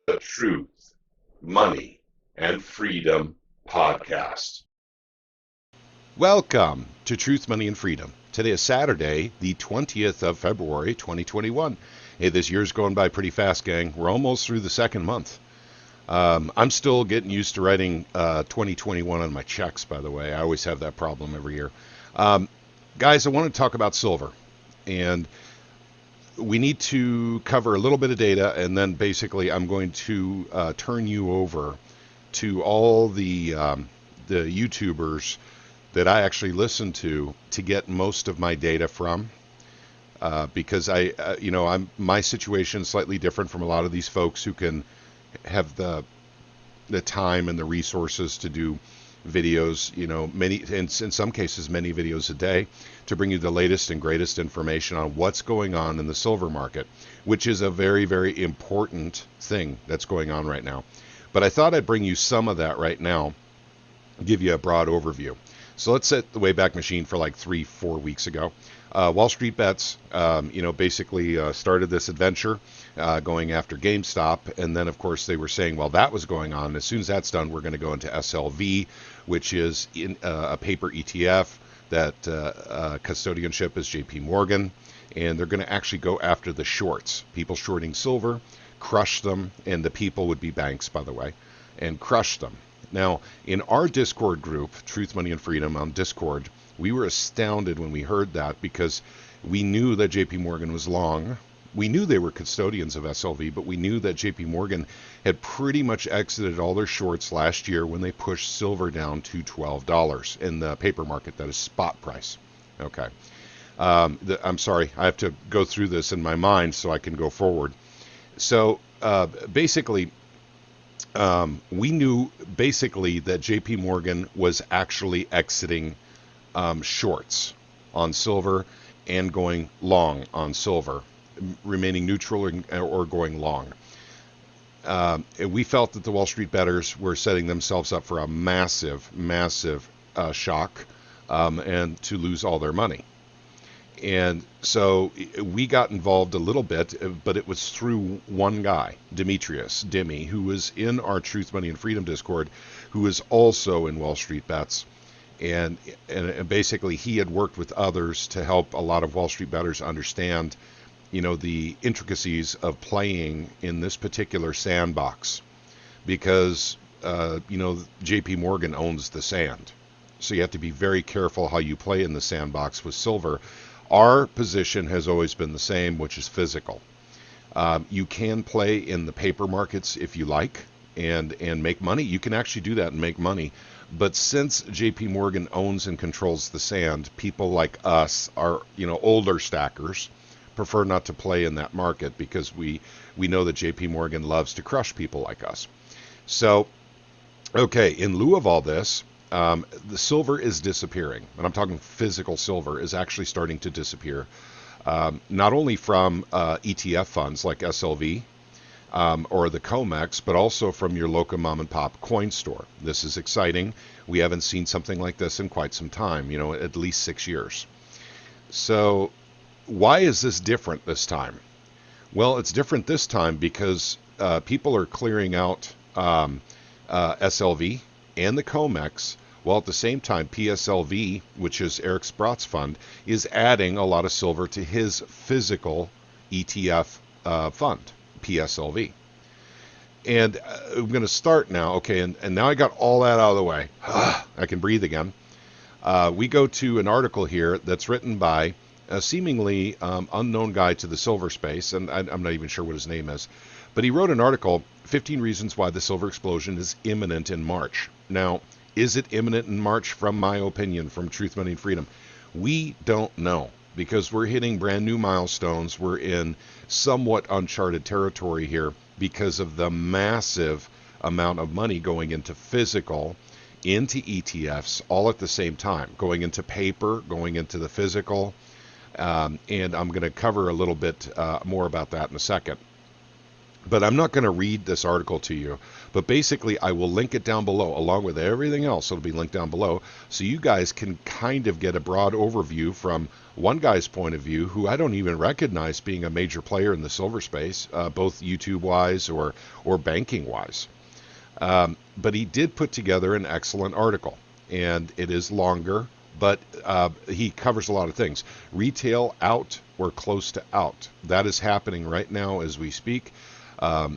the Truth, Money, and Freedom podcast. Welcome to Truth, Money, and Freedom. Today is Saturday, the 20th of February, 2021. Hey, this year's going by pretty fast, gang. We're almost through the second month. I'm still getting used to writing 2021 on my checks, by the way. I always have that problem every year. Guys, I want to talk about silver. And we need to cover a little bit of data, and then basically I'm going to turn you over to all the YouTubers that I actually listen to get most of my data from, because my situation is slightly different from a lot of these folks who can have the time and the resources to do videos, many, in some cases, many videos a day to bring you the latest and greatest information on what's going on in the silver market, which is a very, very important thing that's going on right now. But I thought I'd bring you some of that right now, give you a broad overview. So let's set the Wayback Machine for like 3-4 weeks ago. Wall Street Bets, basically started this adventure going after GameStop. And then, of course, they were saying, well, that was going on. As soon as that's done, we're going to go into SLV, which is a paper ETF that custodianship is JP Morgan. And they're going to actually go after the shorts, people shorting silver, crush them. And the people would be banks, by the way, and crush them. Now, in our Discord group, Truth, Money, and Freedom on Discord, we were astounded when we heard that because we knew that JP Morgan was long. We knew they were custodians of SLV, but we knew that JP Morgan had pretty much exited all their shorts last year when they pushed silver down to $12 in the paper market. That is spot price. Okay. I'm sorry. I have to go through this in my mind so I can go forward. So basically, we knew basically that JP Morgan was actually exiting shorts on silver and going long on silver, remaining neutral or going long. We felt that the Wall Street bettors were setting themselves up for a massive, massive shock and to lose all their money. And so we got involved a little bit, but it was through one guy, Demetrius, Demi, who was in our Truth, Money, and Freedom Discord, who is also in Wall Street Bets. And basically he had worked with others to help a lot of Wall Street bettors understand, the intricacies of playing in this particular sandbox. Because, JP Morgan owns the sand. So you have to be very careful how you play in the sandbox with silver. Our position has always been the same, which is physical. You can play in the paper markets if you like and make money. You can actually do that and make money. But since JP Morgan owns and controls the sand, people like us are, older stackers, prefer not to play in that market because we know that JP Morgan loves to crush people like us. So, okay, in lieu of all this, the silver is disappearing, and I'm talking physical silver is actually starting to disappear, not only from ETF funds like SLV or the COMEX, but also from your local mom and pop coin store. This is exciting. We haven't seen something like this in quite some time, at least 6 years. So why is this different this time? Well, it's different this time because people are clearing out SLV and the COMEX, while at the same time PSLV, which is Eric Sprott's fund, is adding a lot of silver to his physical ETF fund, PSLV. And I'm going to start now. Okay, and now I got all that out of the way. I can breathe again. We go to an article here that's written by a seemingly unknown guy to the silver space, and I'm not even sure what his name is. But he wrote an article, 15 Reasons Why the Silver Explosion is Imminent in March. Now, is it imminent in March? From my opinion, from Truth, Money, and Freedom, we don't know because we're hitting brand new milestones. We're in somewhat uncharted territory here because of the massive amount of money going into physical, into ETFs, all at the same time, going into paper, going into the physical. And I'm going to cover a little bit more about that in a second. But I'm not going to read this article to you. But basically, I will link it down below, along with everything else. It'll be linked down below, so you guys can kind of get a broad overview from one guy's point of view, who I don't even recognize being a major player in the silver space, both YouTube-wise or banking-wise. But he did put together an excellent article, and it is longer, but he covers a lot of things. Retail out or close to out. That is happening right now as we speak.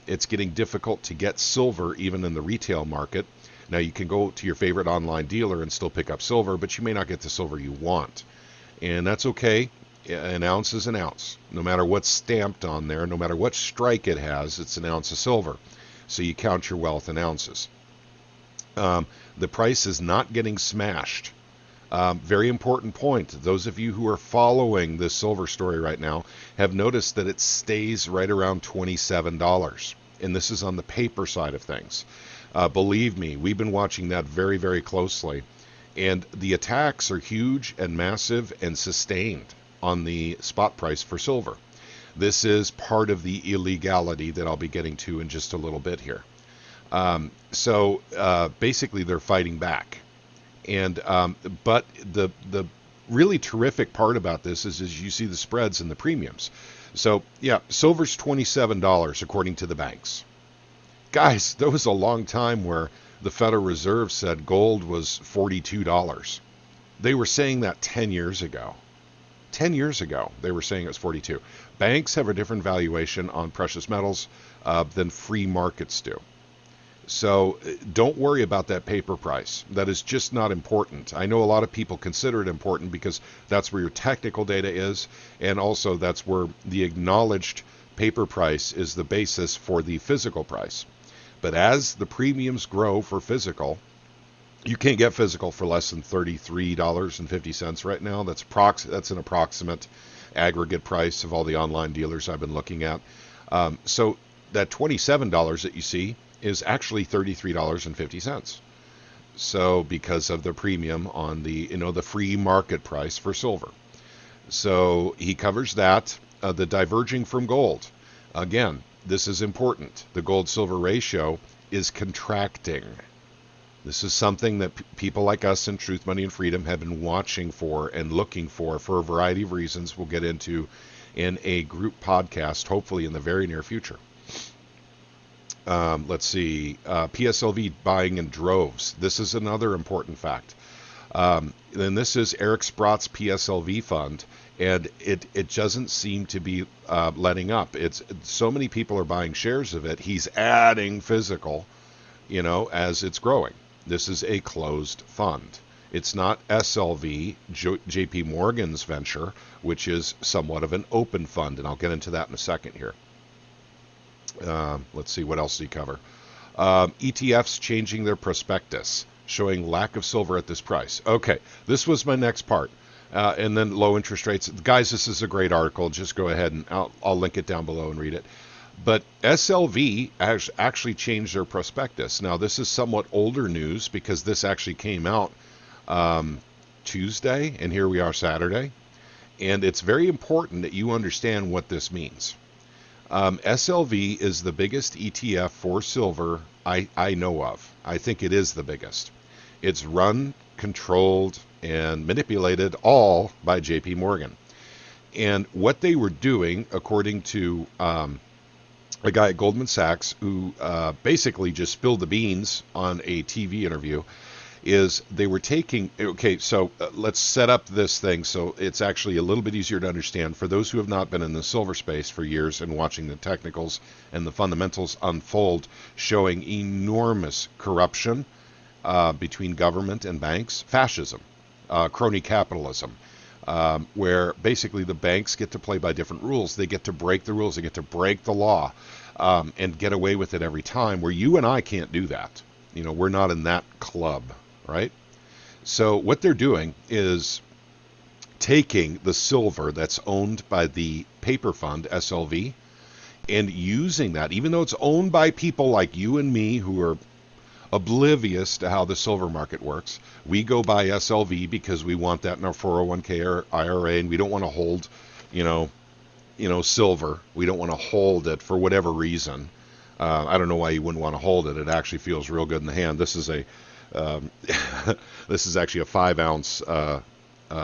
It's getting difficult to get silver even in the retail market. Now you can go to your favorite online dealer and still pick up silver, but you may not get the silver you want. And that's okay. An ounce is an ounce. No matter what's stamped on there, no matter what strike it has, it's an ounce of silver. So you count your wealth in ounces. The price is not getting smashed. Very important point. Those of you who are following this silver story right now have noticed that it stays right around $27. And this is on the paper side of things. Believe me, we've been watching that very, very closely. And the attacks are huge and massive and sustained on the spot price for silver. This is part of the illegality that I'll be getting to in just a little bit here. So basically they're fighting back. And but the really terrific part about this is you see the spreads and the premiums. So yeah, silver's $27 according to the banks. Guys, there was a long time where the Federal Reserve said gold was $42. They were saying that 10 years ago. 10 years ago, they were saying it was 42. Banks have a different valuation on precious metals than free markets do. So don't worry about that paper price. That is just not important. I know a lot of people consider it important because that's where your technical data is, and also that's where the acknowledged paper price is the basis for the physical price. But as the premiums grow for physical, you can't get physical for less than $33.50 right now. That's an approximate aggregate price of all the online dealers I've been looking at. So that $27 that you see is actually $33.50. So because of the premium on the the free market price for silver. So he covers that. The diverging from gold. Again, this is important. The gold-silver ratio is contracting. This is something that people like us in Truth, Money, and Freedom have been watching for and looking for a variety of reasons we'll get into in a group podcast, hopefully in the very near future. Let's see, PSLV buying in droves. This is another important fact. And this is Eric Sprott's PSLV fund, and it doesn't seem to be letting up. It's so many people are buying shares of it. He's adding physical, as it's growing. This is a closed fund. It's not SLV, JP Morgan's venture, which is somewhat of an open fund, and I'll get into that in a second here. Let's see, what else do you cover? ETFs changing their prospectus, showing lack of silver at this price. Okay, this was my next part. And then low interest rates. Guys, this is a great article. Just go ahead and I'll link it down below and read it. But SLV actually changed their prospectus. Now, this is somewhat older news because this actually came out Tuesday, and here we are Saturday. And it's very important that you understand what this means. SLV is the biggest ETF for silver I know of. I think it is the biggest. It's run, controlled, and manipulated all by JP Morgan. And what they were doing, according to a guy at Goldman Sachs who basically just spilled the beans on a TV interview, is they were taking, okay, so let's set up this thing so it's actually a little bit easier to understand for those who have not been in the silver space for years and watching the technicals and the fundamentals unfold, showing enormous corruption between government and banks, fascism, crony capitalism, where basically the banks get to play by different rules. They get to break the rules, they get to break the law, and get away with it every time, where you and I can't do that. We're not in that club, right? So what they're doing is taking the silver that's owned by the paper fund, SLV, and using that, even though it's owned by people like you and me who are oblivious to how the silver market works. We go buy SLV because we want that in our 401k or IRA, and we don't want to hold, silver. We don't want to hold it for whatever reason. I don't know why you wouldn't want to hold it. It actually feels real good in the hand. This is a um, this is actually a 5 ounce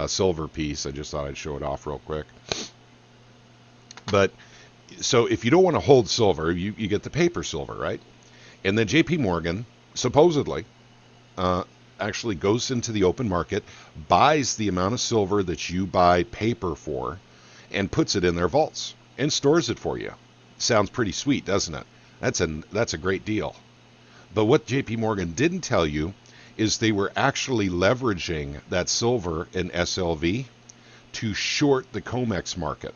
silver piece. I just thought I'd show it off real quick. But so if you don't want to hold silver, you get the paper silver, right? And then JP Morgan supposedly uh, actually goes into the open market, buys the amount of silver that you buy paper for, and puts it in their vaults and stores it for you. Sounds pretty sweet, doesn't it? That's a great deal. But what JP Morgan didn't tell you is they were actually leveraging that silver in SLV to short the COMEX market.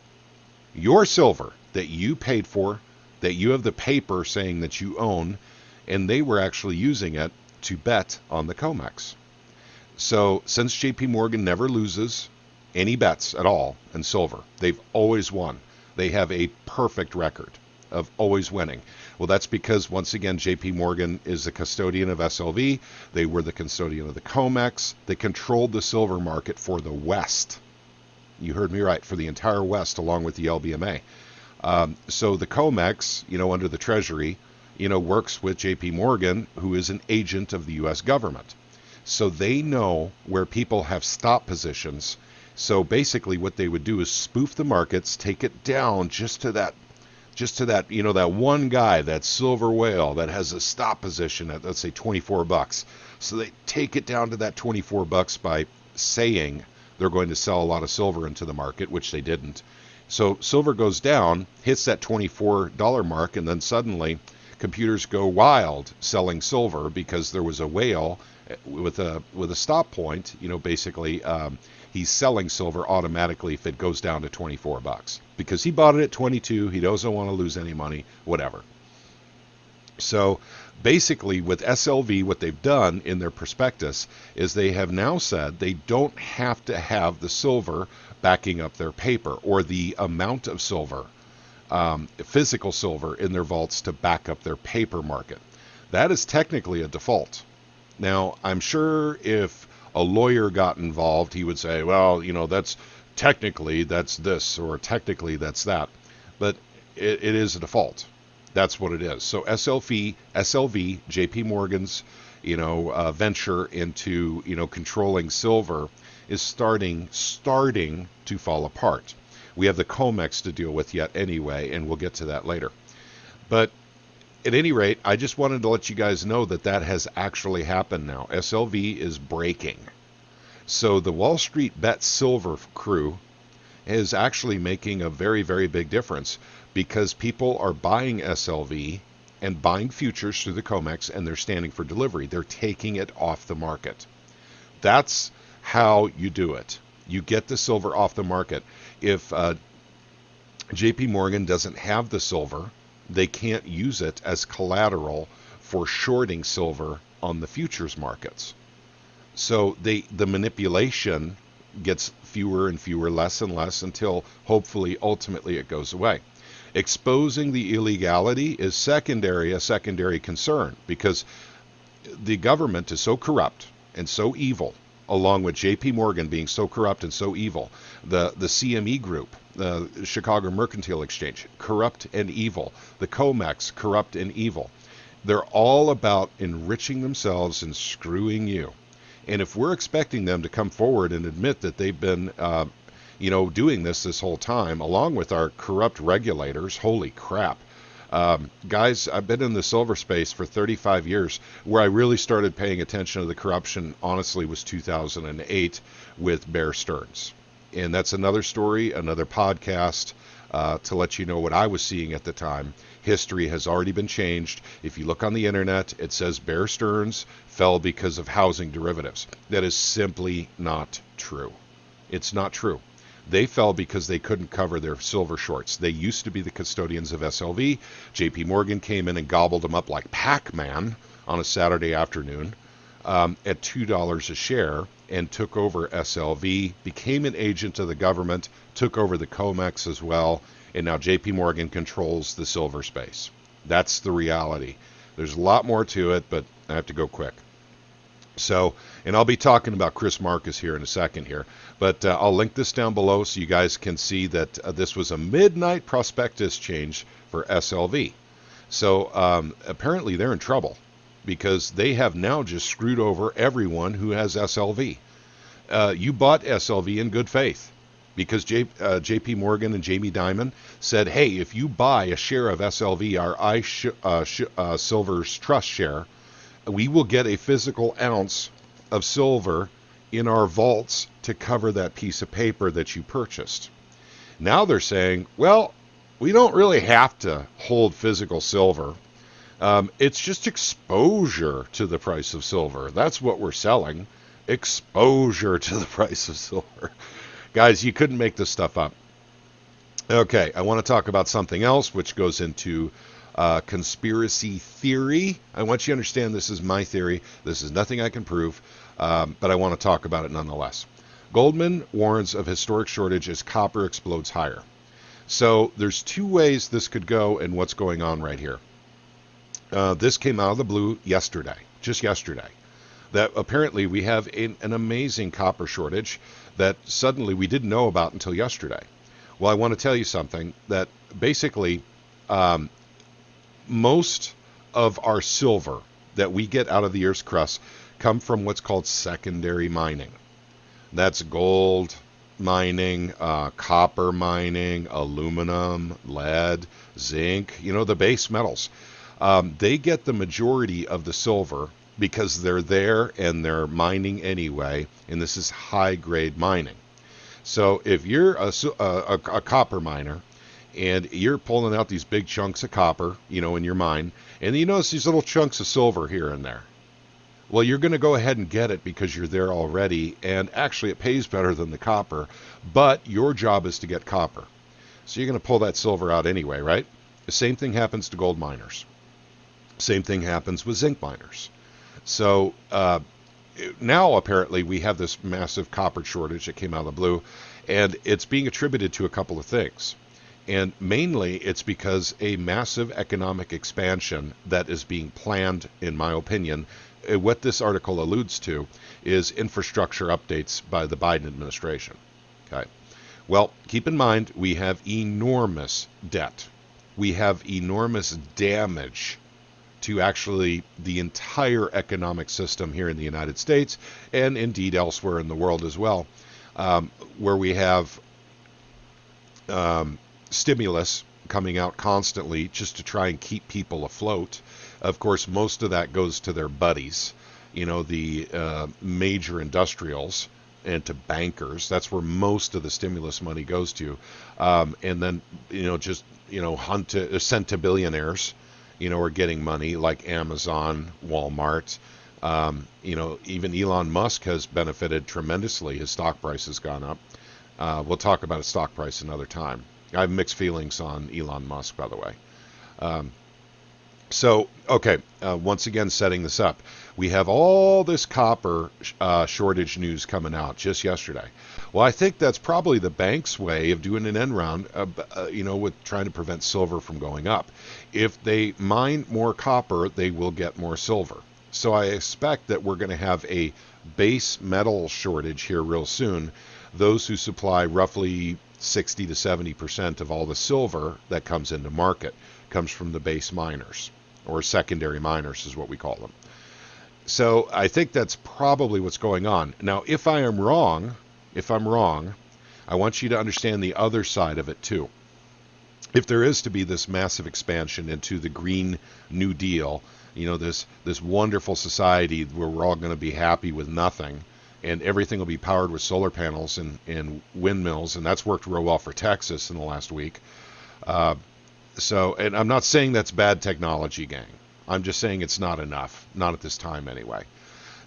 Your silver that you paid for, that you have the paper saying that you own, and they were actually using it to bet on the COMEX. So since JP Morgan never loses any bets at all in silver, they've always won. They have a perfect record of always winning. Well, that's because, once again, JP Morgan is the custodian of SLV. They were the custodian of the COMEX. They controlled the silver market for the West. You heard me right, for the entire West, along with the LBMA. So the COMEX, under the Treasury, works with JP Morgan, who is an agent of the U.S. government. So they know where people have stop positions. So basically what they would do is spoof the markets, take it down just to that, that one guy, that silver whale that has a stop position at, let's say, $24. So they take it down to that $24 by saying they're going to sell a lot of silver into the market, which they didn't. So silver goes down, hits that $24 mark, and then suddenly computers go wild selling silver because there was a whale with a stop point. Basically he's selling silver automatically if it goes down to $24 because he bought it at 22. He doesn't want to lose any money, whatever. So basically with SLV, what they've done in their prospectus is they have now said they don't have to have the silver backing up their paper or the amount of silver, physical silver in their vaults to back up their paper market. That is technically a default. Now, I'm sure if a lawyer got involved, he would say, well, that's technically that's this or technically that's that. But it is a default. That's what it is. So SLV, JP Morgan's, venture into, controlling silver is starting to fall apart. We have the COMEX to deal with yet anyway, and we'll get to that later. But at any rate, I just wanted to let you guys know that has actually happened now. SLV is breaking. So the Wall Street Bet Silver crew is actually making a very, very big difference because people are buying SLV and buying futures through the COMEX, and they're standing for delivery. They're taking it off the market. That's how you do it. You get the silver off the market. If JP Morgan doesn't have the silver, they can't use it as collateral for shorting silver on the futures markets. So the manipulation gets fewer and fewer, less and less, until hopefully ultimately it goes away. Exposing the illegality is a secondary concern, because the government is so corrupt and so evil, along with JP Morgan being so corrupt and so evil, the CME group, the Chicago Mercantile Exchange, corrupt and evil, the COMEX, corrupt and evil. They're all about enriching themselves and screwing you. And if we're expecting them to come forward and admit that they've been doing this whole time, along with our corrupt regulators, holy crap. Guys, I've been in the silver space for 35 years. Where I really started paying attention to the corruption, honestly, was 2008 with Bear Stearns. And that's another story, another podcast, to let you know what I was seeing at the time. History has already been changed. If you look on the internet, it says Bear Stearns fell because of housing derivatives. That is simply not true. It's not true. They fell because they couldn't cover their silver shorts. They used to be the custodians of SLV. JP Morgan came in and gobbled them up like Pac-Man on a Saturday afternoon at $2 a share and took over SLV, became an agent of the government, took over the COMEX as well, and now JP Morgan controls the silver space. That's the reality. There's a lot more to it, but I have to go quick. So, and I'll be talking about Chris Marcus here in a second here, but I'll link this down below so you guys can see that this was a midnight prospectus change for SLV. So apparently they're in trouble because they have now just screwed over everyone who has SLV. You bought SLV in good faith because J.P. Morgan and Jamie Dimon said, hey, if you buy a share of SLV, our Silver's trust share, we will get a physical ounce of silver in our vaults to cover that piece of paper that you purchased. Now they're saying, well, we don't really have to hold physical silver. It's just exposure to the price of silver. That's what we're selling. Exposure to the price of silver. Guys, you couldn't make this stuff up. Okay, I want to talk about something else, which goes into conspiracy theory. I want you to understand this is my theory. This is nothing I can prove, but I want to talk about it nonetheless. Goldman warns of historic shortage as copper explodes higher. So there's two ways this could go and what's going on right here. This came out of the blue yesterday, just yesterday, that apparently we have an amazing copper shortage that suddenly we didn't know about until yesterday. Well, I want to tell you something that basically most of our silver that we get out of the Earth's crust come from what's called secondary mining. That's gold mining, copper mining, aluminum, lead, zinc, the base metals. They get the majority of the silver because they're there and they're mining anyway, and this is high-grade mining. So if you're a copper miner and you're pulling out these big chunks of copper, in your mine, and you notice these little chunks of silver here and there, well, you're going to go ahead and get it because you're there already, and actually it pays better than the copper, but your job is to get copper. So you're going to pull that silver out anyway, right? The same thing happens to gold miners. Same thing happens with zinc miners. So now apparently we have this massive copper shortage that came out of the blue, and it's being attributed to a couple of things. And mainly it's because a massive economic expansion that is being planned, in my opinion. What this article alludes to is infrastructure updates by the Biden administration. Okay. Well, keep in mind, we have enormous debt. We have enormous damage to actually the entire economic system here in the United States and indeed elsewhere in the world as well, where we have stimulus coming out constantly just to try and keep people afloat. Of course, most of that goes to their buddies, the major industrials and to bankers. That's where most of the stimulus money goes to. And then, sent to billionaires, are getting money like Amazon, Walmart. Even Elon Musk has benefited tremendously. His stock price has gone up. We'll talk about his stock price another time. I have mixed feelings on Elon Musk, by the way. Once again, setting this up. We have all this copper shortage news coming out just yesterday. Well, I think that's probably the bank's way of doing an end round, with trying to prevent silver from going up. If they mine more copper, they will get more silver. So I expect that we're going to have a base metal shortage here real soon. Those who supply roughly 60 to 70% of all the silver that comes into market comes from the base miners, or secondary miners is what we call them. So I think that's probably what's going on. Now, if I'm wrong, I want you to understand the other side of it too. If there is to be this massive expansion into the Green New Deal, this wonderful society where we're all going to be happy with nothing, and everything will be powered with solar panels and windmills, and that's worked real well for Texas in the last week. And I'm not saying that's bad technology, gang. I'm just saying it's not enough, not at this time anyway.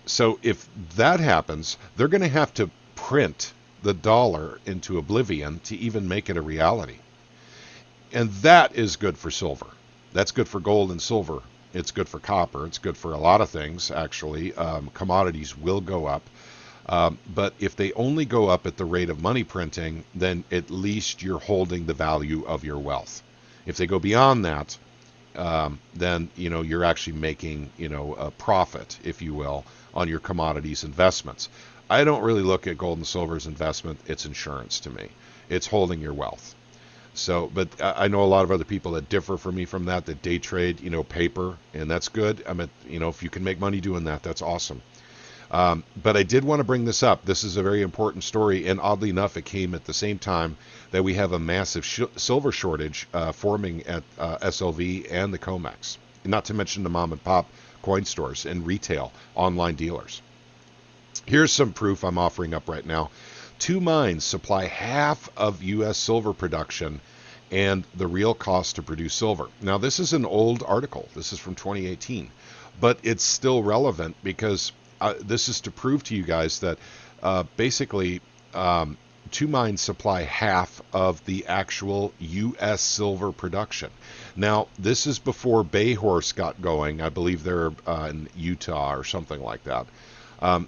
So if that happens, they're going to have to print the dollar into oblivion to even make it a reality. And that is good for silver. That's good for gold and silver. It's good for copper. It's good for a lot of things, actually. Commodities will go up. But if they only go up at the rate of money printing, then at least you're holding the value of your wealth. If they go beyond that, then you're actually making a profit, if you will, on your commodities investments. I don't really look at gold and silver as investment. It's insurance to me. It's holding your wealth. So, but I know a lot of other people that differ from me from that day trade, paper, and that's good. I mean, if you can make money doing that, that's awesome. But I did want to bring this up. This is a very important story, and oddly enough, it came at the same time that we have a massive silver shortage forming at SLV and the COMEX, not to mention the mom and pop coin stores and retail online dealers. Here's some proof I'm offering up right now. Two mines supply half of U.S. silver production and the real cost to produce silver. Now, this is an old article. This is from 2018, but it's still relevant because this is to prove to you guys that basically two mines supply half of the actual U.S. silver production. Now, this is before Bayhorse got going. I believe they're in Utah or something like that.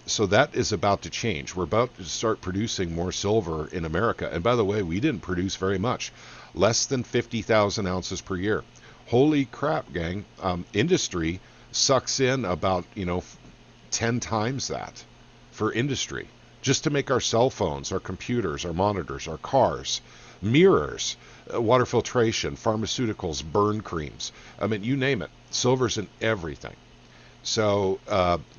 So that is about to change. We're about to start producing more silver in America. And by the way, we didn't produce very much, less than 50,000 ounces per year. Holy crap, gang. Industry sucks in about, 10 times that for industry, just to make our cell phones, our computers, our monitors, our cars, mirrors, water filtration, pharmaceuticals, burn creams. I mean, you name it. Silver's in everything. So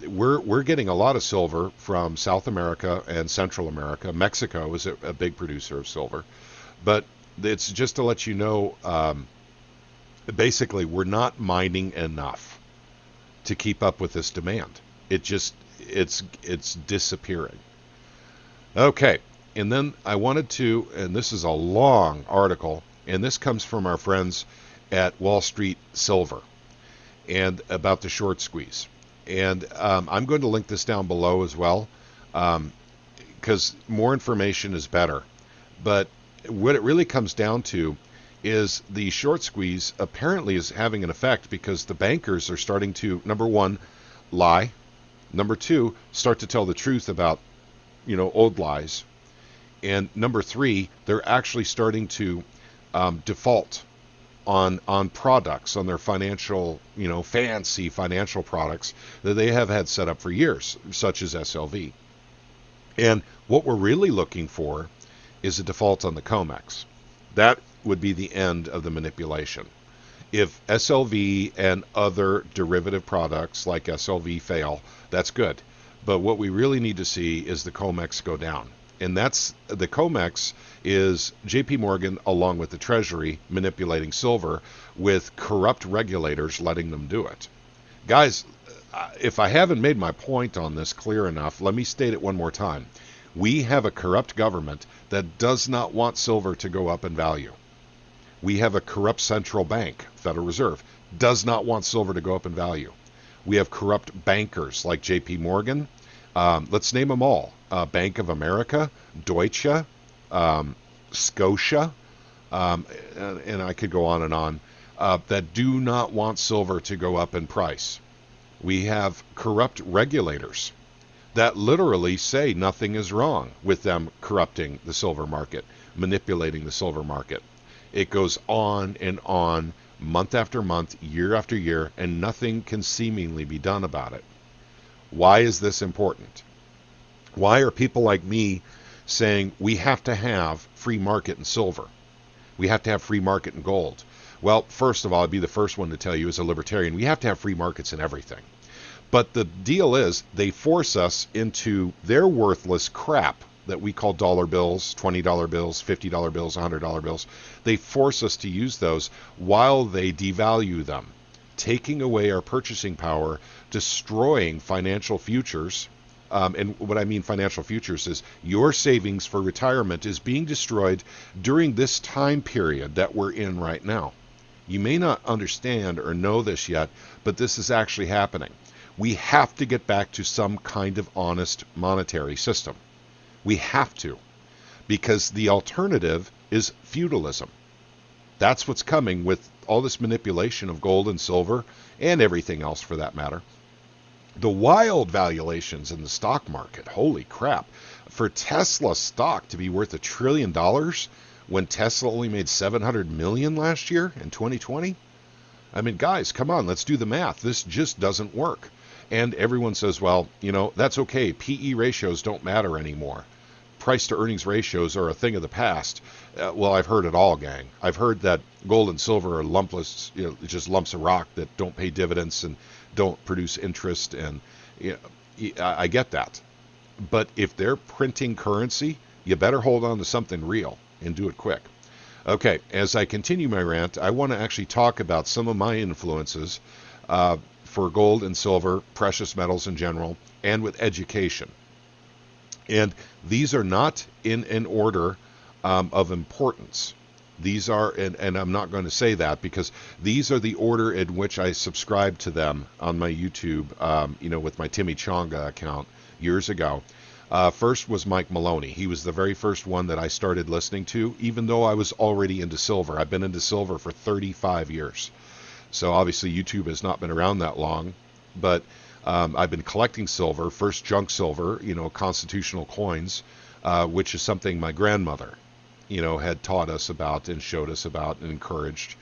we're getting a lot of silver from South America and Central America. Mexico is a big producer of silver. But it's just to let you know, basically, we're not mining enough to keep up with this demand. It's disappearing. Okay, and then I wanted to, and this is a long article, and this comes from our friends at Wall Street Silver, and about the short squeeze. And I'm going to link this down below as well, because more information is better. But what it really comes down to is the short squeeze apparently is having an effect because the bankers are starting to, number one, lie. Number two, start to tell the truth about, old lies. And number three, they're actually starting to default on products, on their financial, fancy financial products that they have had set up for years, such as SLV. And what we're really looking for is a default on the COMEX. That would be the end of the manipulation. If SLV and other derivative products like SLV fail, that's good. But what we really need to see is the COMEX go down. And that's the COMEX is JP Morgan along with the Treasury manipulating silver with corrupt regulators letting them do it. Guys, if I haven't made my point on this clear enough, let me state it one more time. We have a corrupt government that does not want silver to go up in value. We have a corrupt central bank, Federal Reserve, does not want silver to go up in value. We have corrupt bankers like JP Morgan. Let's name them all. Bank of America, Deutsche, Scotia, and I could go on and on, that do not want silver to go up in price. We have corrupt regulators that literally say nothing is wrong with them corrupting the silver market, manipulating the silver market. It goes on and on, month after month, year after year, and nothing can seemingly be done about it. Why is this important? Why are people like me saying we have to have free market in silver? We have to have free market in gold. Well, first of all, I'd be the first one to tell you as a libertarian, we have to have free markets in everything. But the deal is they force us into their worthless crap that we call dollar bills, $20 bills, $50 bills, $100 bills. They force us to use those while they devalue them, taking away our purchasing power, destroying financial futures. And what I mean financial futures is your savings for retirement is being destroyed during this time period that we're in right now. You may not understand or know this yet, but this is actually happening. We have to get back to some kind of honest monetary system. We have to, because the alternative is feudalism. That's what's coming with all this manipulation of gold and silver and everything else for that matter. The wild valuations in the stock market, holy crap. For Tesla stock to be worth $1 trillion when Tesla only made 700 million last year in 2020? I mean, guys, come on, let's do the math. This just doesn't work. And everyone says, well, that's okay. PE ratios don't matter anymore. price to earnings ratios are a thing of the past. Well, I've heard it all, gang. I've heard that gold and silver are lumpless, just lumps of rock that don't pay dividends and don't produce interest. And I get that. But if they're printing currency, you better hold on to something real and do it quick. Okay, as I continue my rant, I want to actually talk about some of my influences for gold and silver, precious metals in general, and with education. And these are not in an order of importance. These are, and I'm not going to say that because these are the order in which I subscribe to them on my YouTube, with my Timmy Chonga account years ago. First was Mike Maloney. He was the very first one that I started listening to, even though I was already into silver. I've been into silver for 35 years. So obviously YouTube has not been around that long, but I've been collecting silver, first junk silver, constitutional coins, which is something my grandmother, had taught us about and showed us about and encouraged.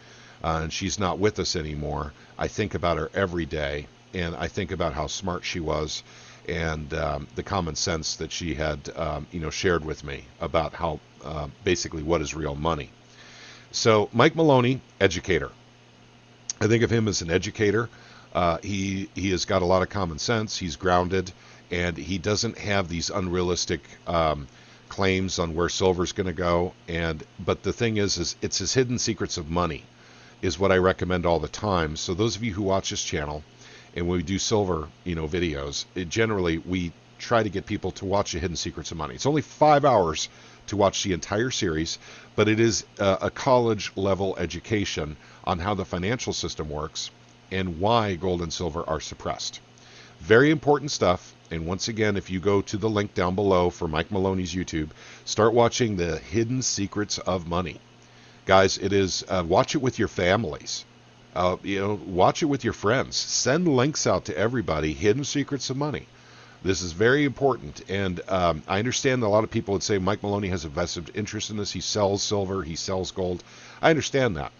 And she's not with us anymore. I think about her every day, and I think about how smart she was and the common sense that she had, shared with me about how basically what is real money. So Mike Maloney, educator. I think of him as an educator. He has got a lot of common sense. He's grounded, and he doesn't have these unrealistic claims on where silver's going to go. But the thing is it's his hidden secrets of money is what I recommend all the time. So those of you who watch this channel, and when we do silver, videos, generally we try to get people to watch the Hidden Secrets of Money. It's only 5 hours to watch the entire series, but it is a college level education on how the financial system works and why gold and silver are suppressed. Very important stuff. And once again, if you go to the link down below for Mike Maloney's YouTube, start watching the Hidden Secrets of Money. Guys, it is, watch it with your families. Watch it with your friends. Send links out to everybody. Hidden Secrets of Money. This is very important. And I understand that a lot of people would say Mike Maloney has a vested interest in this. He sells silver. He sells gold. I understand that.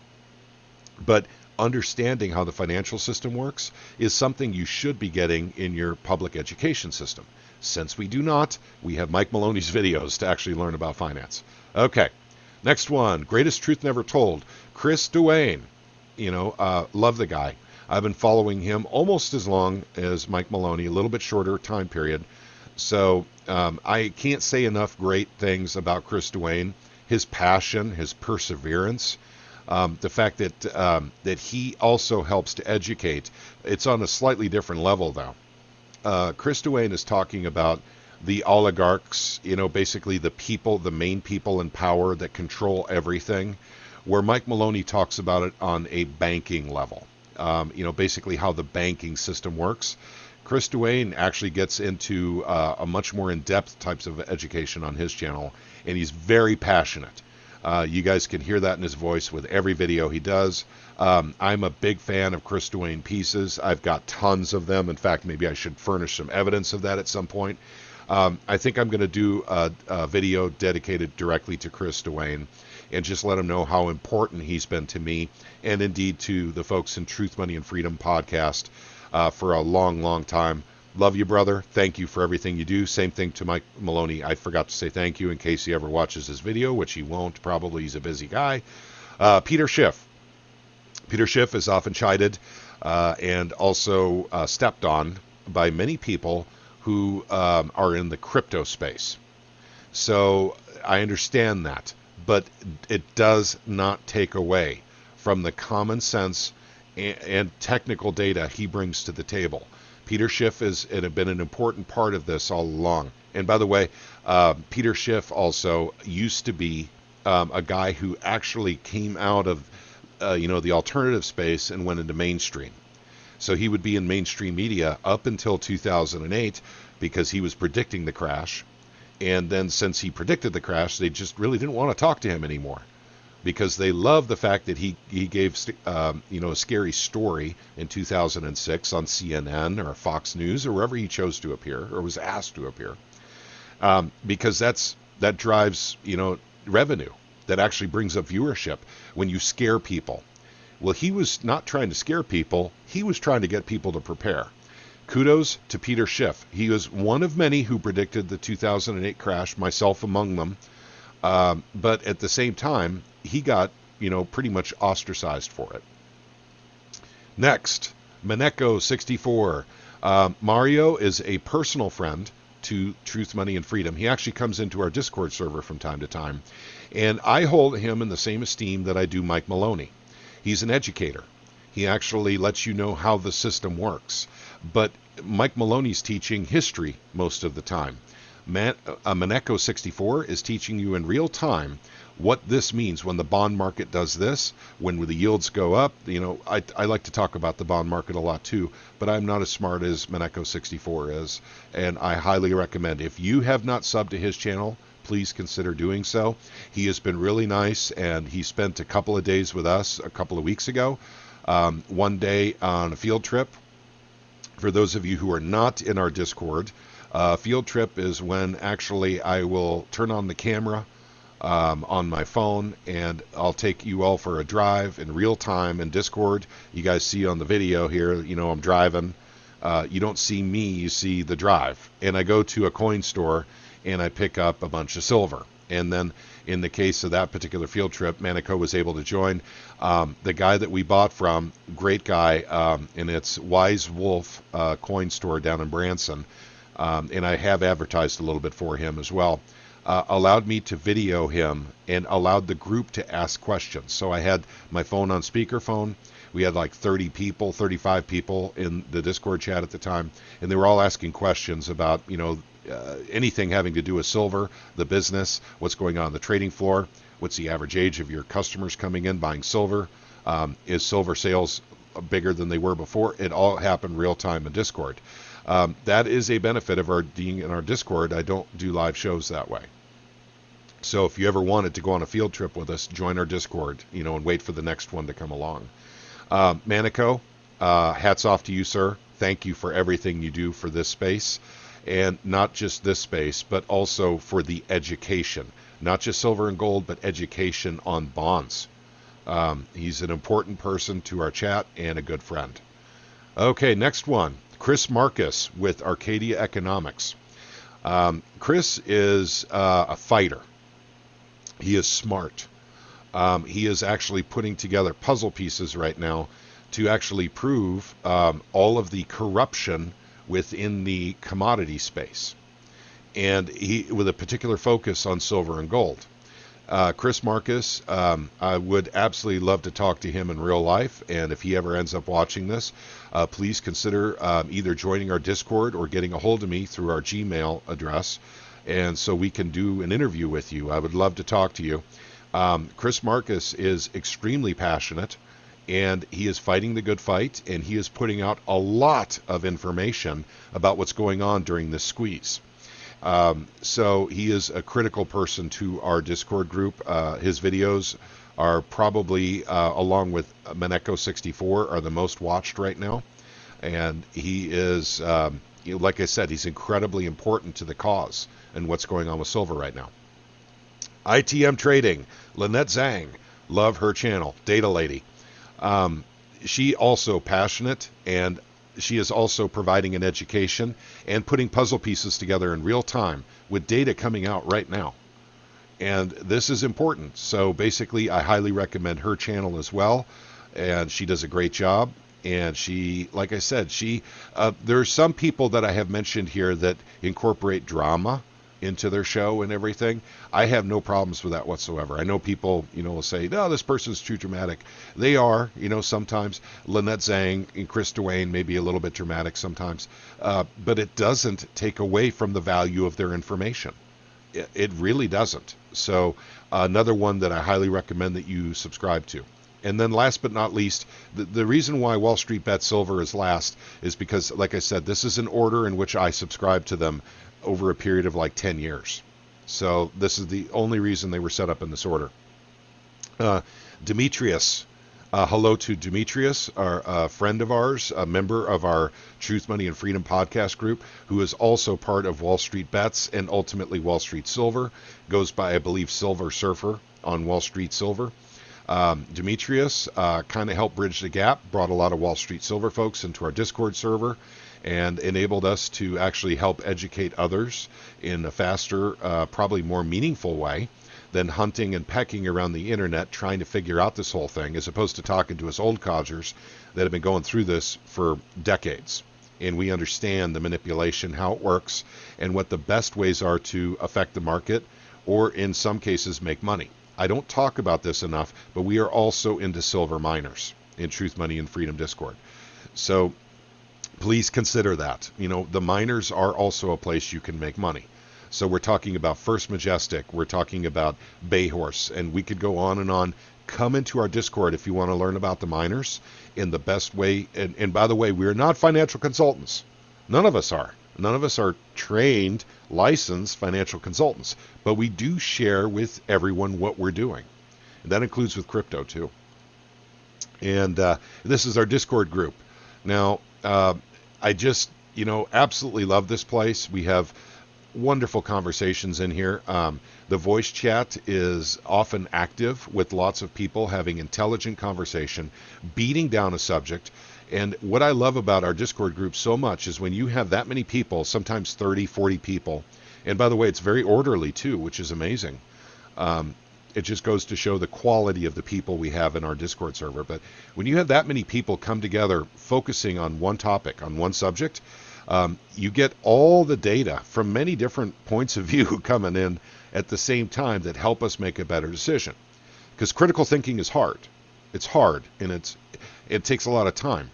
But understanding how the financial system works is something you should be getting in your public education system. Since we do not, we have Mike Maloney's videos to actually learn about finance. Okay. Next one. Greatest Truth Never Told. Chris Duane. Love the guy. I've been following him almost as long as Mike Maloney, a little bit shorter time period. So I can't say enough great things about Chris Duane, his passion, his perseverance, the fact that he also helps to educate. It's on a slightly different level, though. Chris Duane is talking about the oligarchs, basically the people, the main people in power that control everything, where Mike Maloney talks about it on a banking level, basically how the banking system works. Chris Duane actually gets into a much more in-depth types of education on his channel, and he's very passionate. You guys can hear that in his voice with every video he does. I'm a big fan of Chris Duane pieces. I've got tons of them. In fact, maybe I should furnish some evidence of that at some point. I think I'm going to do a video dedicated directly to Chris Duane and just let him know how important he's been to me and indeed to the folks in Truth, Money, and Freedom podcast for a long, long time. Love you, brother. Thank you for everything you do. Same thing to Mike Maloney. I forgot to say thank you in case he ever watches this video, which he won't. Probably he's a busy guy. Peter Schiff. Peter Schiff is often chided and also stepped on by many people who are in the crypto space. So I understand that, but it does not take away from the common sense and technical data he brings to the table. Peter Schiff has been an important part of this all along. And by the way, Peter Schiff also used to be a guy who actually came out of the alternative space and went into mainstream. So he would be in mainstream media up until 2008 because he was predicting the crash. And then since he predicted the crash, they just really didn't want to talk to him anymore because they love the fact that he gave a scary story in 2006 on CNN or Fox News or wherever he chose to appear or was asked to appear, because that drives revenue, that actually brings up viewership when you scare people. Well, he was not trying to scare people. He was trying to get people to prepare. Kudos to Peter Schiff. He was one of many who predicted the 2008 crash, myself among them. But at the same time, he got, pretty much ostracized for it. Next, Maneko64. Mario is a personal friend to Truth, Money, and Freedom. He actually comes into our Discord server from time to time. And I hold him in the same esteem that I do Mike Maloney. He's an educator. He actually lets you know how the system works. But Mike Maloney's teaching history most of the time. Maneko64 is teaching you in real time what this means when the bond market does this, when the yields go up. I like to talk about the bond market a lot too, but I'm not as smart as Maneko64 is, and I highly recommend, if you have not subbed to his channel, please consider doing so. He has been really nice, and he spent a couple of days with us a couple of weeks ago, one day on a field trip. For those of you who are not in our Discord, field trip is when actually I will turn on the camera on my phone, and I'll take you all for a drive in real time in Discord. You guys see on the video here, I'm driving. You don't see me, you see the drive. And I go to a coin store and I pick up a bunch of silver. And then in the case of that particular field trip, Maneko was able to join. The guy that we bought from, great guy, and it's Wise Wolf coin store down in Branson. And I have advertised a little bit for him as well. Allowed me to video him and allowed the group to ask questions. So I had my phone on speakerphone. We had like 30 people, 35 people in the Discord chat at the time, and they were all asking questions about, anything having to do with silver, the business, what's going on the trading floor, what's the average age of your customers coming in buying silver, is silver sales bigger than they were before? It all happened real time in Discord. That is a benefit of our being in our Discord. I don't do live shows that way. So if you ever wanted to go on a field trip with us, join our Discord, and wait for the next one to come along. Maneko, hats off to you, sir. Thank you for everything you do for this space, and not just this space, but also for the education, not just silver and gold, but education on bonds. He's an important person to our chat and a good friend. Okay, next one. Chris Marcus with Arcadia Economics. Chris is a fighter. He is smart. He is actually putting together puzzle pieces right now to actually prove all of the corruption within the commodity space, and he with a particular focus on silver and gold. Chris Marcus, I would absolutely love to talk to him in real life, and if he ever ends up watching this, please consider either joining our Discord or getting a hold of me through our Gmail address, and so we can do an interview with you. I would love to talk to you. Chris Marcus is extremely passionate, and he is fighting the good fight, and he is putting out a lot of information about what's going on during this squeeze. So he is a critical person to our Discord group. His videos are probably, along with Maneko64, are the most watched right now. And he is, like I said, he's incredibly important to the cause and what's going on with silver right now. ITM Trading, Lynette Zhang, love her channel, Data Lady. She also passionate, and she is also providing an education and putting puzzle pieces together in real time with data coming out right now. And this is important. So basically, I highly recommend her channel as well. And she does a great job. And she, like I said, there are some people that I have mentioned here that incorporate drama into their show and everything. I have no problems with that whatsoever. I know people, will say, no, this person's too dramatic. They are, sometimes. Lynette Zhang and Chris Dwayne may be a little bit dramatic sometimes, but it doesn't take away from the value of their information. It really doesn't. So another one that I highly recommend that you subscribe to. And then last but not least, the reason why Wall Street Bet Silver is last is because, like I said, this is an order in which I subscribe to them over a period of like 10 years. So this is the only reason they were set up in this order. Demetrius, hello to Demetrius, a friend of ours, a member of our Truth, Money, and Freedom podcast group, who is also part of Wall Street Bets and ultimately Wall Street Silver. Goes by, I believe, Silver Surfer on Wall Street Silver. Demetrius kind of helped bridge the gap, brought a lot of Wall Street Silver folks into our Discord server, and enabled us to actually help educate others in a faster, probably more meaningful way than hunting and pecking around the internet trying to figure out this whole thing, as opposed to talking to us old codgers that have been going through this for decades. And we understand the manipulation, how it works, and what the best ways are to affect the market, or in some cases make money. I don't talk about this enough, but we are also into silver miners in Truth, Money, and Freedom Discord. So please consider that. The miners are also a place you can make money. So we're talking about First Majestic, we're talking about Bayhorse, and we could go on and on. Come into our Discord if you want to learn about the miners in the best way. And by the way, we're not financial consultants. None of us are. None of us are trained, licensed financial consultants. But we do share with everyone what we're doing. And that includes with crypto too. And this is our Discord group. Now, I just, absolutely love this place. We have wonderful conversations in here. The voice chat is often active with lots of people having intelligent conversation, beating down a subject. And what I love about our Discord group so much is when you have that many people, sometimes 30, 40 people, and by the way, it's very orderly too, which is amazing. It just goes to show the quality of the people we have in our Discord server. But when you have that many people come together focusing on one topic, on one subject, you get all the data from many different points of view coming in at the same time that help us make a better decision. Because critical thinking is hard. It's hard, and it takes a lot of time.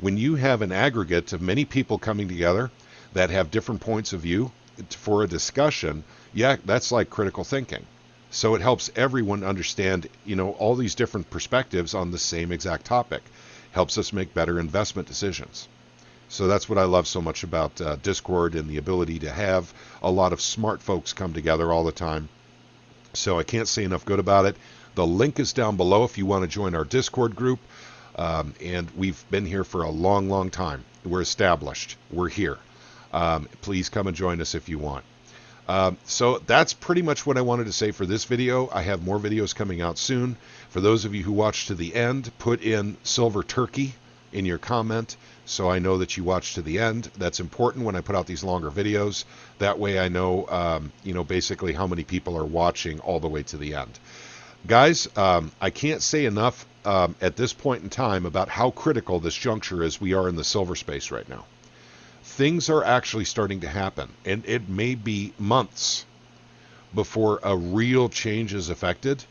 When you have an aggregate of many people coming together that have different points of view for a discussion, yeah, that's like critical thinking. So it helps everyone understand, all these different perspectives on the same exact topic. Helps us make better investment decisions. So that's what I love so much about Discord, and the ability to have a lot of smart folks come together all the time. So I can't say enough good about it. The link is down below if you want to join our Discord group. And we've been here for a long, long time. We're established. We're here. Please come and join us if you want. So that's pretty much what I wanted to say for this video. I have more videos coming out soon. For those of you who watched to the end, put in Silver Turkey in your comment so I know that you watched to the end. That's important when I put out these longer videos. That way I know, basically how many people are watching all the way to the end. Guys, I can't say enough at this point in time about how critical this juncture is we are in the silver space right now. Things are actually starting to happen, and it may be months before a real change is affected,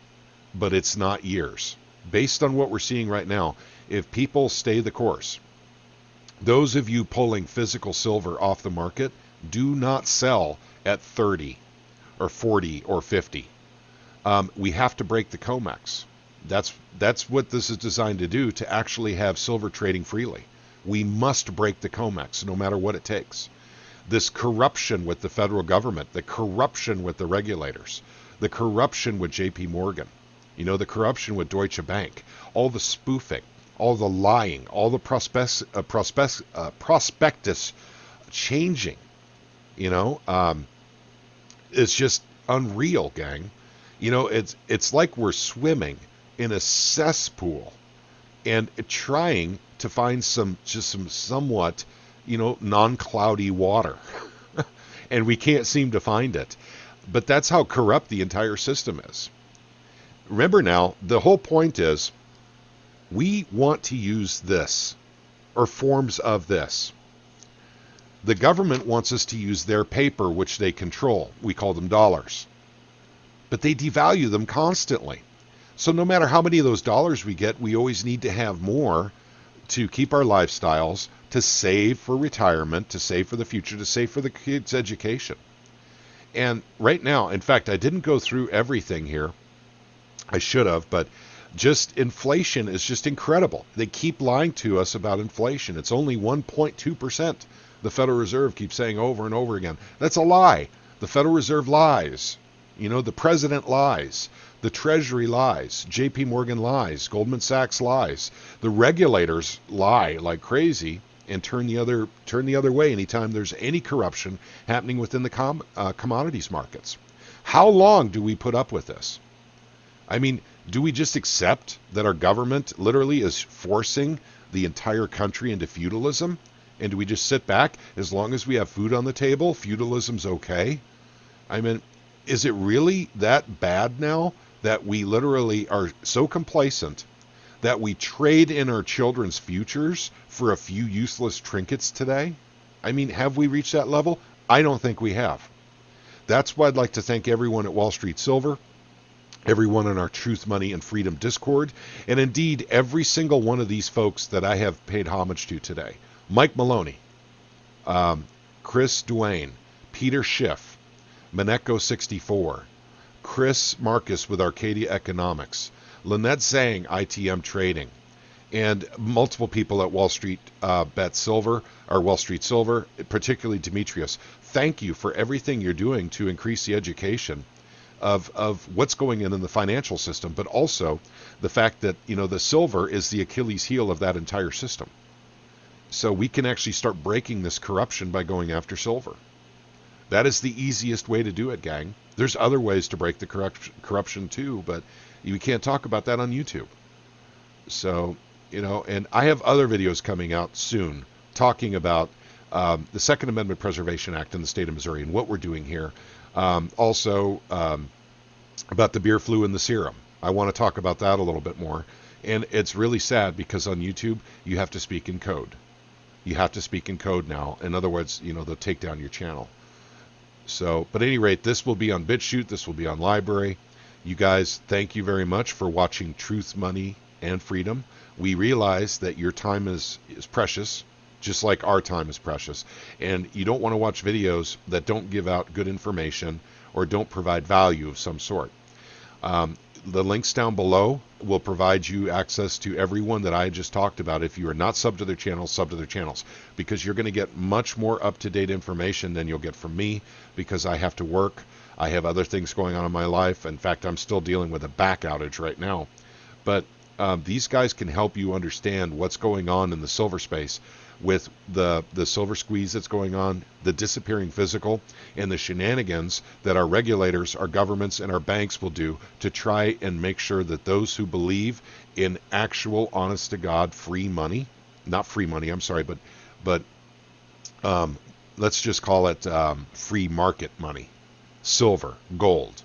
but it's not years. Based on what we're seeing right now, if people stay the course, those of you pulling physical silver off the market, do not sell at 30 or 40 or 50. We have to break the COMEX. That's what this is designed to do, to actually have silver trading freely. We must break the COMEX no matter what it takes. This corruption with the federal government, the corruption with the regulators, the corruption with JP Morgan, the corruption with Deutsche Bank, all the spoofing, all the lying, all the prospectus changing, it's just unreal, gang. It's like we're swimming in a cesspool and trying to find some somewhat, non-cloudy water. And we can't seem to find it. But that's how corrupt the entire system is. Remember now, the whole point is we want to use this, or forms of this. The government wants us to use their paper, which they control. We call them dollars. But they devalue them constantly. So no matter how many of those dollars we get, we always need to have more to keep our lifestyles, to save for retirement, to save for the future, to save for the kids' education. And right now, in fact, I didn't go through everything here. I should have, but just inflation is just incredible. They keep lying to us about inflation. It's only 1.2%. The Federal Reserve keeps saying over and over again. That's a lie. The Federal Reserve lies. The president lies. The Treasury lies. JP Morgan lies. Goldman Sachs lies. The regulators lie like crazy and turn the other way anytime there's any corruption happening within the commodities markets. How long do we put up with this? I mean, Do we just accept that our government literally is forcing the entire country into feudalism? And do we just sit back? As long as we have food on the table, feudalism's okay? I mean, is it really that bad now that we literally are so complacent that we trade in our children's futures for a few useless trinkets today? I mean, have we reached that level? I don't think we have. That's why I'd like to thank everyone at Wall Street Silver, everyone in our Truth, Money, and Freedom Discord, and indeed every single one of these folks that I have paid homage to today. Mike Maloney, Chris Duane, Peter Schiff, Maneko64, Chris Marcus with Arcadia Economics, Lynette Zhang, ITM Trading, and multiple people at Wall Street Silver, particularly Demetrius. Thank you for everything you're doing to increase the education of what's going in the financial system, but also the fact that, the silver is the Achilles heel of that entire system. So we can actually start breaking this corruption by going after silver. That is the easiest way to do it, gang. There's other ways to break the corruption too, but we can't talk about that on YouTube. So, and I have other videos coming out soon talking about the Second Amendment Preservation Act in the state of Missouri and what we're doing here. Also about the beer flu and the serum. I want to talk about that a little bit more. And it's really sad because on YouTube, you have to speak in code. You have to speak in code now. In other words, they'll take down your channel. So, but at any rate, this will be on BitChute. This will be on Library. You guys, thank you very much for watching Truth, Money, and Freedom. We realize that your time is precious, just like our time is precious. And you don't want to watch videos that don't give out good information or don't provide value of some sort. The links down below will provide you access to everyone that I just talked about. If you are not sub to their channels, sub to their channels, because you're going to get much more up-to-date information than you'll get from me, because I have to work. I have other things going on in my life. In fact, I'm still dealing with a back outage right now. But these guys can help you understand what's going on in the silver space with the silver squeeze that's going on, the disappearing physical, and the shenanigans that our regulators, our governments, and our banks will do to try and make sure that those who believe in actual, honest-to-God, free money, not free money, I'm sorry, but let's just call it free market money, silver, gold.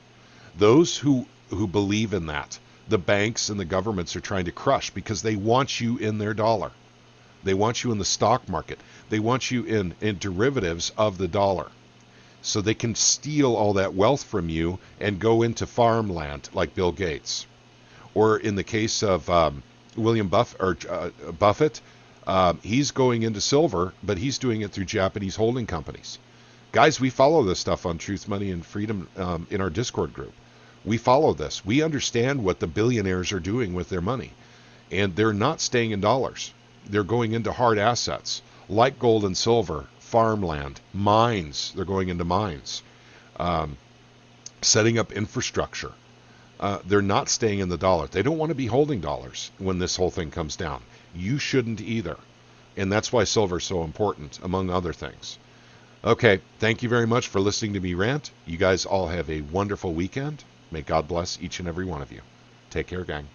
Those who believe in that, the banks and the governments are trying to crush because they want you in their dollar. They want you in the stock market. They want you in derivatives of the dollar. So they can steal all that wealth from you and go into farmland like Bill Gates. Or in the case of William Buffett, he's going into silver, but he's doing it through Japanese holding companies. Guys, we follow this stuff on Truth, Money, and Freedom in our Discord group. We follow this. We understand what the billionaires are doing with their money. And they're not staying in dollars. They're going into hard assets like gold and silver, farmland, mines. They're going into mines, setting up infrastructure. They're not staying in the dollar. They don't want to be holding dollars when this whole thing comes down. You shouldn't either. And that's why silver is so important, among other things. Okay, thank you very much for listening to me rant. You guys all have a wonderful weekend. May God bless each and every one of you. Take care, gang.